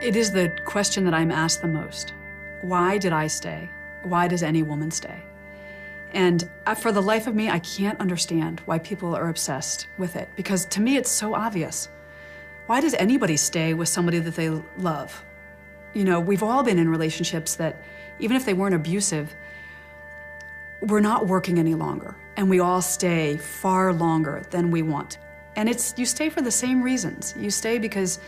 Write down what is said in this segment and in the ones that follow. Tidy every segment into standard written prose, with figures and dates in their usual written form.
It is the question that I'm asked the most. Why did I stay? Why does any woman stay? And for the life of me, I can't understand why people are obsessed with it, because to me, it's so obvious. Why does anybody stay with somebody that they love? You know, we've all been in relationships that, even if they weren't abusive, we're not working any longer, and we all stay far longer than we want. And you stay for the same reasons. You stay because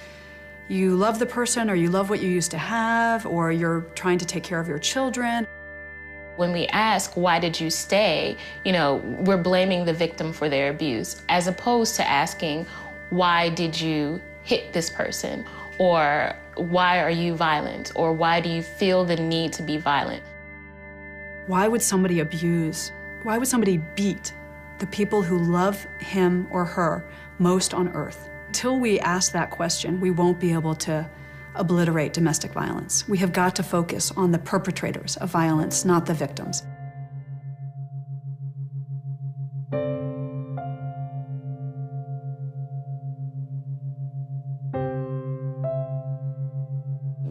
you love the person, or you love what you used to have, or you're trying to take care of your children. When we ask, why did you stay, we're blaming the victim for their abuse, as opposed to asking, why did you hit this person? Or why are you violent? Or why do you feel the need to be violent? Why would somebody abuse? Why would somebody beat the people who love him or her most on earth? Until we ask that question, we won't be able to obliterate domestic violence. We have got to focus on the perpetrators of violence, not the victims.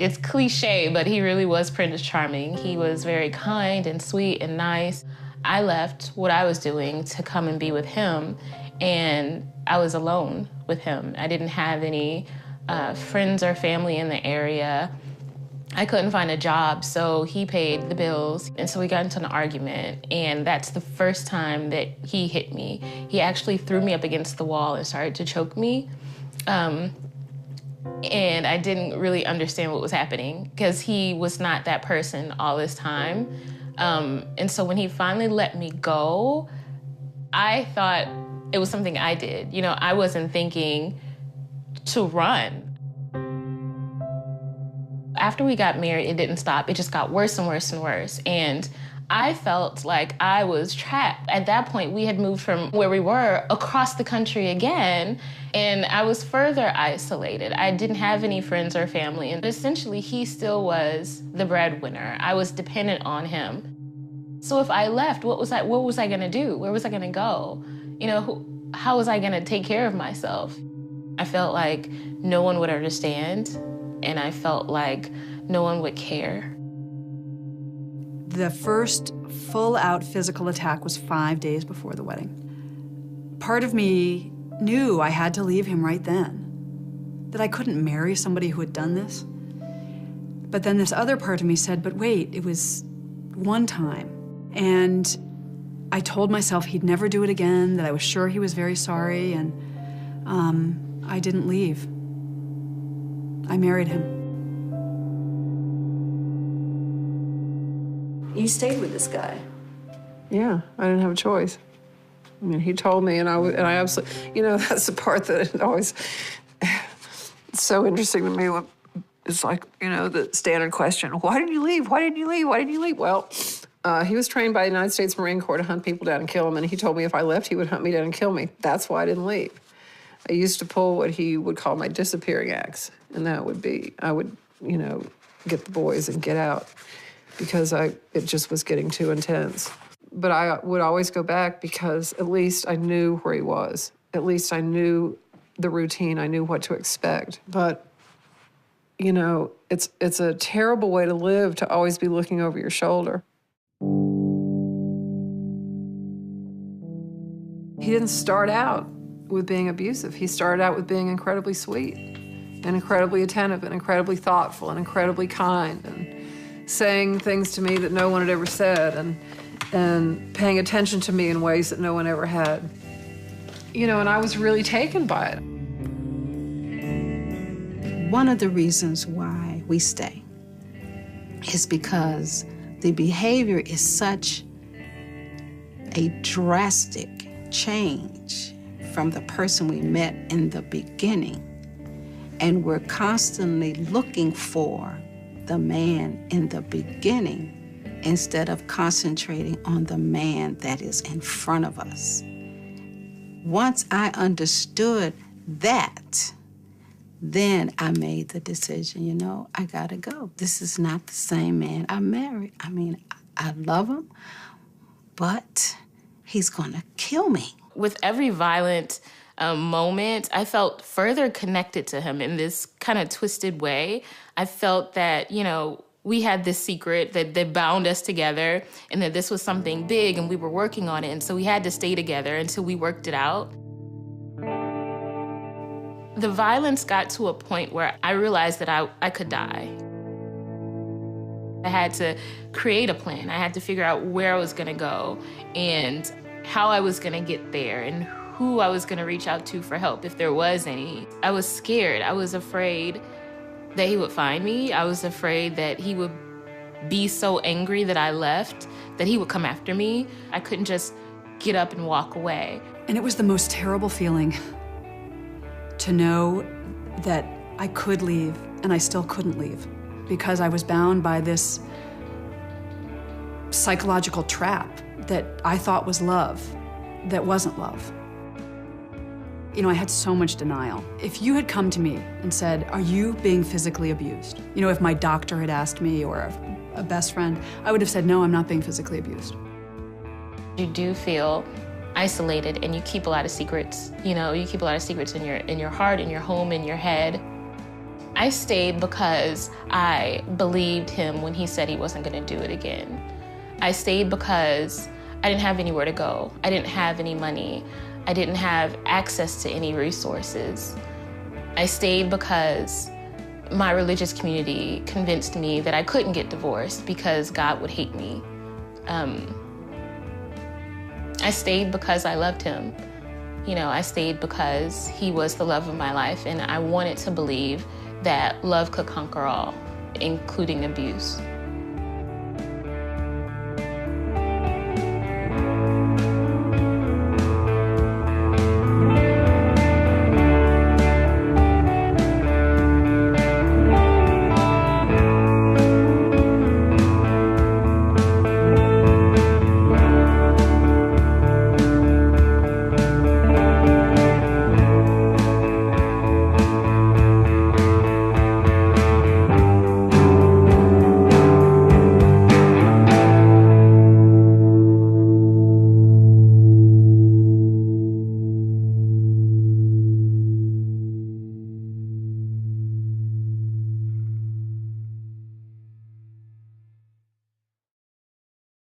It's cliche, but he really was Prince Charming. He was very kind and sweet and nice. I left what I was doing to come and be with him, and I was alone with him. I didn't have any friends or family in the area. I couldn't find a job, so he paid the bills. And so we got into an argument, and that's the first time that he hit me. He actually threw me up against the wall and started to choke me. And I didn't really understand what was happening, because he was not that person all this time. And so when he finally let me go, I thought it was something I did. I wasn't thinking to run. After we got married, it didn't stop. It just got worse and worse and worse. And I felt like I was trapped. At that point, we had moved from where we were across the country again, and I was further isolated. I didn't have any friends or family, and essentially he still was the breadwinner. I was dependent on him. So if I left, what was I gonna do? Where was I gonna go? How was I gonna take care of myself? I felt like no one would understand, and I felt like no one would care. The first full-out physical attack was 5 days before the wedding. Part of me knew I had to leave him right then, that I couldn't marry somebody who had done this. But then this other part of me said, but wait, it was one time. And I told myself he'd never do it again, that I was sure he was very sorry, and I didn't leave. I married him. You stayed with this guy. Yeah, I didn't have a choice. I mean, he told me, and I absolutely, that's the part that always, it's so interesting to me. It's like, the standard question, why didn't you leave? Why didn't you leave? Why didn't you leave? Well, he was trained by the United States Marine Corps to hunt people down and kill them, and he told me if I left, he would hunt me down and kill me. That's why I didn't leave. I used to pull what he would call my disappearing acts, and that would be, I would, get the boys and get out, because it just was getting too intense. But I would always go back because at least I knew where he was. At least I knew the routine. I knew what to expect. But, it's a terrible way to live, to always be looking over your shoulder. He didn't start out with being abusive. He started out with being incredibly sweet and incredibly attentive and incredibly thoughtful and incredibly kind, and saying things to me that no one had ever said, and paying attention to me in ways that no one ever had. And I was really taken by it. One of the reasons why we stay is because the behavior is such a drastic change from the person we met in the beginning. And we're constantly looking for the man in the beginning instead of concentrating on the man that is in front of us. Once I understood that, then I made the decision, I gotta go. This is not the same man I married. I mean, I love him, but he's gonna kill me. With every violent moment, I felt further connected to him in this kind of twisted way. I felt that, you know, we had this secret that bound us together and that this was something big and we were working on it. And so we had to stay together until we worked it out. The violence got to a point where I realized that I could die. I had to create a plan. I had to figure out where I was gonna go and how I was gonna get there and who I was gonna reach out to for help if there was any. I was scared. I was afraid that he would find me. I was afraid that he would be so angry that I left, that he would come after me. I couldn't just get up and walk away. And it was the most terrible feeling to know that I could leave and I still couldn't leave because I was bound by this psychological trap that I thought was love, that wasn't love. You know, I had so much denial. If you had come to me and said, are you being physically abused? You know, if my doctor had asked me or a best friend, I would have said, no, I'm not being physically abused. You do feel isolated and you keep a lot of secrets. You know, you keep a lot of secrets in your heart, in your home, in your head. I stayed because I believed him when he said he wasn't gonna do it again. I stayed because I didn't have anywhere to go. I didn't have any money. I didn't have access to any resources. I stayed because my religious community convinced me that I couldn't get divorced because God would hate me. I stayed because I loved him. You know, I stayed because he was the love of my life, and I wanted to believe that love could conquer all, including abuse.